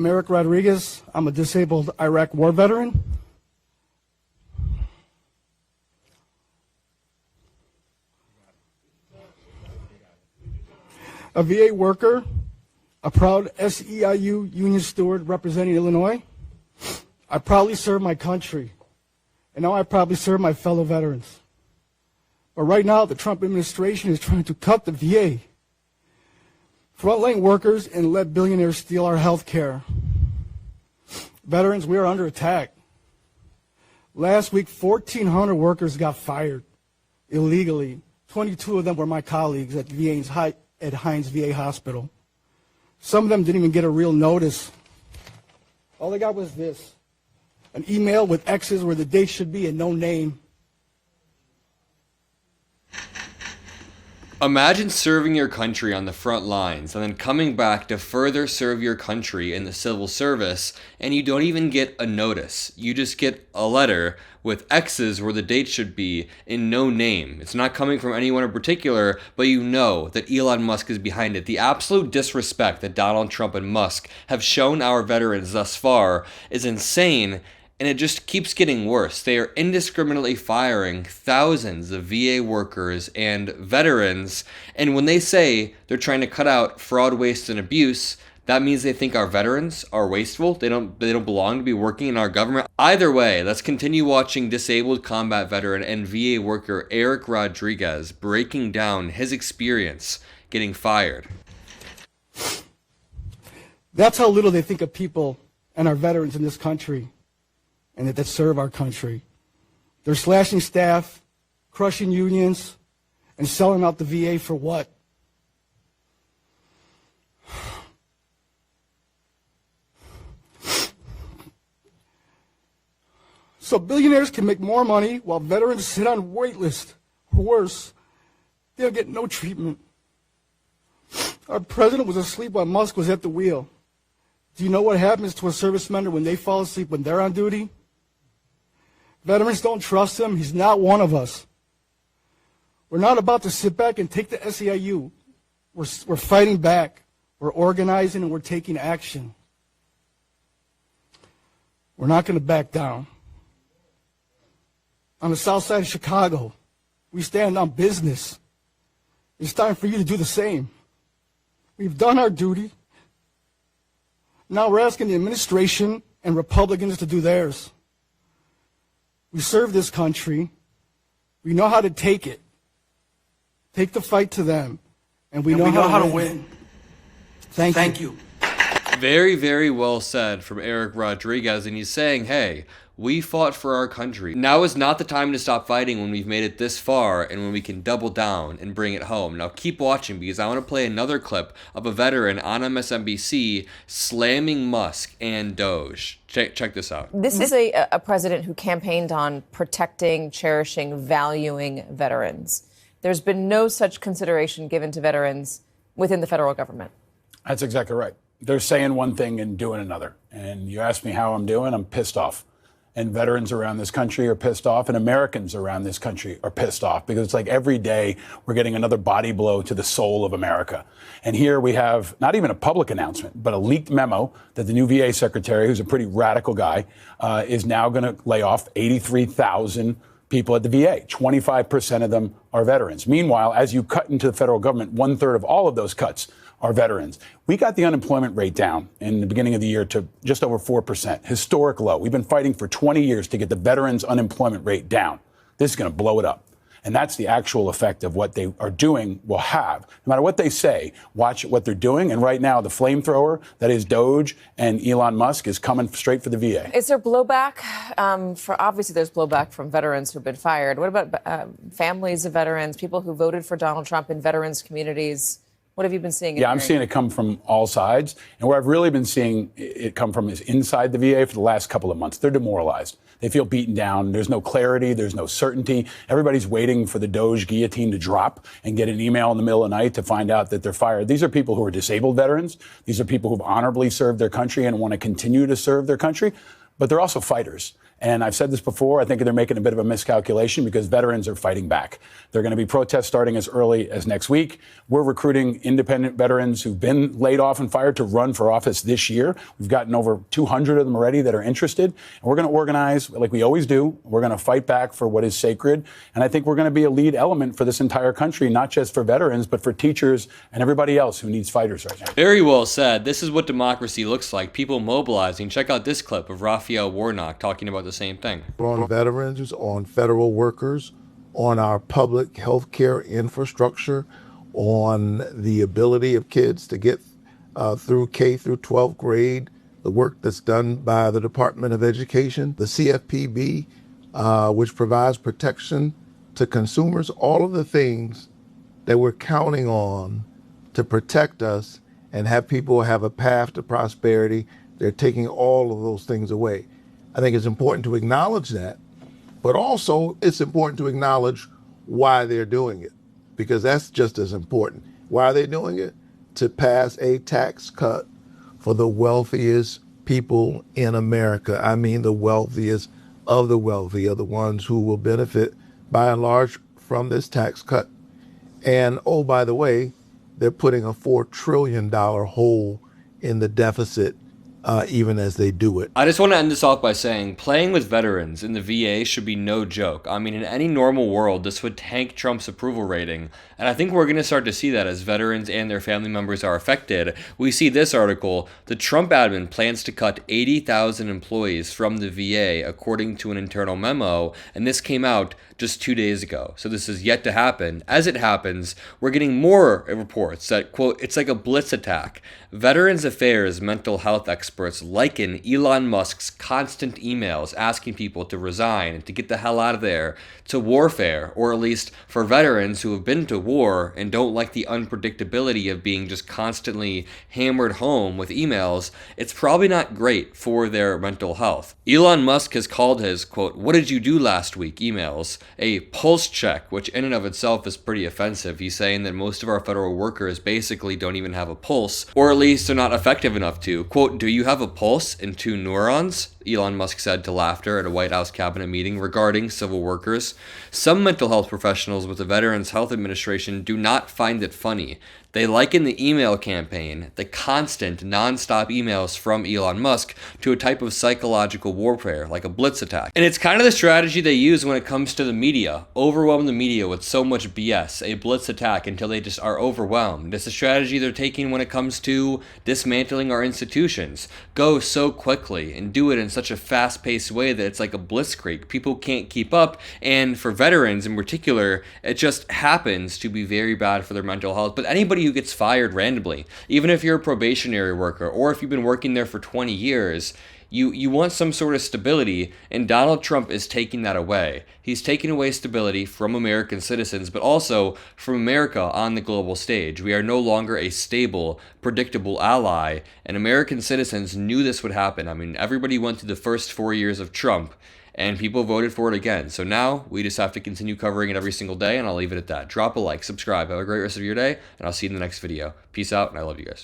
I'm Eric Rodriguez. I'm a disabled Iraq war veteran. A VA worker, a proud SEIU union steward representing Illinois. I proudly serve my country, and now I proudly serve my fellow veterans. But right now, the Trump administration is trying to cut the VA, frontline workers, and let billionaires steal our health care. Veterans, we are under attack. Last week, 1,400 workers got fired illegally. 22 of them were my colleagues at Hines VA Hospital. Some of them didn't even get a real notice. All they got was this, an email with X's where the date should be and no name. Imagine serving your country on the front lines and then coming back to further serve your country in the civil service, and you don't even get a notice. You just get a letter with X's where the date should be and no name. It's not coming from anyone in particular, but you know that Elon Musk is behind it. The absolute disrespect that Donald Trump and Musk have shown our veterans thus far is insane. And it just keeps getting worse. They are indiscriminately firing thousands of VA workers and veterans. And when they say they're trying to cut out fraud, waste, and abuse, that means they think our veterans are wasteful. They don't belong to be working in our government. Either way, let's continue watching disabled combat veteran and VA worker Eric Rodriguez breaking down his experience getting fired. That's how little they think of people and our veterans in this country, and that serve our country. They're slashing staff, crushing unions, and selling out the VA for what? So billionaires can make more money while veterans sit on wait lists. Or worse, they'll get no treatment. Our president was asleep while Musk was at the wheel. Do you know what happens to a service member when they fall asleep when they're on duty? Veterans don't trust him. He's not one of us. We're not about to sit back and take the SEIU. We're fighting back. We're organizing and we're taking action. We're not going to back down. On the south side of Chicago, we stand on business. It's time for you to do the same. We've done our duty. Now we're asking the administration and Republicans to do theirs. We serve this country. We know how to take it. Take the fight to them. And we know how to win. Thank you. Very, very well said from Eric Rodriguez. And he's saying, hey, we fought for our country. Now is not the time to stop fighting when we've made it this far and when we can double down and bring it home. Now keep watching because I want to play another clip of a veteran on MSNBC slamming Musk and Doge. Check this out. This is a president who campaigned on protecting, cherishing, valuing veterans. There's been no such consideration given to veterans within the federal government. That's exactly right. They're saying one thing and doing another. And you ask me how I'm doing, I'm pissed off. And veterans around this country are pissed off, and Americans around this country are pissed off because it's like every day we're getting another body blow to the soul of America. And here we have not even a public announcement, but a leaked memo that the new VA secretary, who's a pretty radical guy, is now going to lay off 83,000 people at the VA. 25% of them are veterans. Meanwhile, as you cut into the federal government, 1/3 of all of those cuts are veterans. We got the unemployment rate down in the beginning of the year to just over 4%, historic low. We've been fighting for 20 years to get the veterans' unemployment rate down. This is going to blow it up. And that's the actual effect of what they are doing will have. No matter what they say, watch what they're doing. And right now, the flamethrower that is Doge and Elon Musk is coming straight for the VA. Is there blowback? Obviously, there's blowback from veterans who've been fired. What about families of veterans, people who voted for Donald Trump in veterans communities? What have you been seeing? Yeah, I'm seeing it come from all sides. And where I've really been seeing it come from is inside the VA for the last couple of months. They're demoralized. They feel beaten down. There's no clarity. There's no certainty. Everybody's waiting for the Doge guillotine to drop and get an email in the middle of the night to find out that they're fired. These are people who are disabled veterans. These are people who've honorably served their country and want to continue to serve their country. But they're also fighters. And I've said this before, I think they're making a bit of a miscalculation because veterans are fighting back. There are going to be protests starting as early as next week. We're recruiting independent veterans who've been laid off and fired to run for office this year. We've gotten over 200 of them already that are interested. And we're going to organize like we always do. We're going to fight back for what is sacred. And I think we're going to be a lead element for this entire country, not just for veterans, but for teachers and everybody else who needs fighters right now. Very well said. This is what democracy looks like. People mobilizing. Check out this clip of Raphael Warnock talking about the same thing. On veterans, on federal workers, on our public health care infrastructure, on the ability of kids to get through K through 12th grade, the work that's done by the Department of Education, the CFPB, which provides protection to consumers, all of the things that we're counting on to protect us and have people have a path to prosperity. They're taking all of those things away. I think it's important to acknowledge that, but also it's important to acknowledge why they're doing it, because that's just as important. Why are they doing it? To pass a tax cut for the wealthiest people in America. I mean, the wealthiest of the wealthy are the ones who will benefit by and large from this tax cut. And oh, by the way, they're putting a $4 trillion hole in the deficit even as they do it. I just want to end this off by saying playing with veterans in the VA should be no joke. I mean, in any normal world, this would tank Trump's approval rating. And I think we're going to start to see that as veterans and their family members are affected. We see this article. The Trump admin plans to cut 80,000 employees from the VA, according to an internal memo. And this came out just 2 days ago. So this is yet to happen. As it happens, we're getting more reports that, quote, it's like a blitz attack. Veterans Affairs mental health experts liken Elon Musk's constant emails asking people to resign and to get the hell out of there to warfare, or at least for veterans who have been to war and don't like the unpredictability of being just constantly hammered home with emails. It's probably not great for their mental health. Elon Musk has called his, quote, what did you do last week emails a pulse check, which in and of itself is pretty offensive. He's saying that most of our federal workers basically don't even have a pulse, or at least they're not effective enough to. Quote, do you have a pulse and 2 neurons? Elon Musk said to laughter at a White House cabinet meeting regarding civil workers. Some mental health professionals with the Veterans Health Administration do not find it funny. They liken the email campaign, the constant, non-stop emails from Elon Musk, to a type of psychological warfare, like a blitz attack. And it's kind of the strategy they use when it comes to the media. Overwhelm the media with so much BS, a blitz attack, until they just are overwhelmed. It's a strategy they're taking when it comes to dismantling our institutions. Go so quickly and do it in such a fast-paced way that it's like a blitzkrieg. People can't keep up, and for veterans in particular, it just happens to be very bad for their mental health. But anybody who gets fired randomly, even if you're a probationary worker or if you've been working there for 20 years, you want some sort of stability, and Donald Trump is taking that away. He's taking away stability from American citizens, but also from America on the global stage. We are no longer a stable, predictable ally, and American citizens knew this would happen. I mean, everybody went through the first 4 years of Trump, and people voted for it again. So now we just have to continue covering it every single day, and I'll leave it at that. Drop a like, subscribe, have a great rest of your day, and I'll see you in the next video. Peace out, and I love you guys.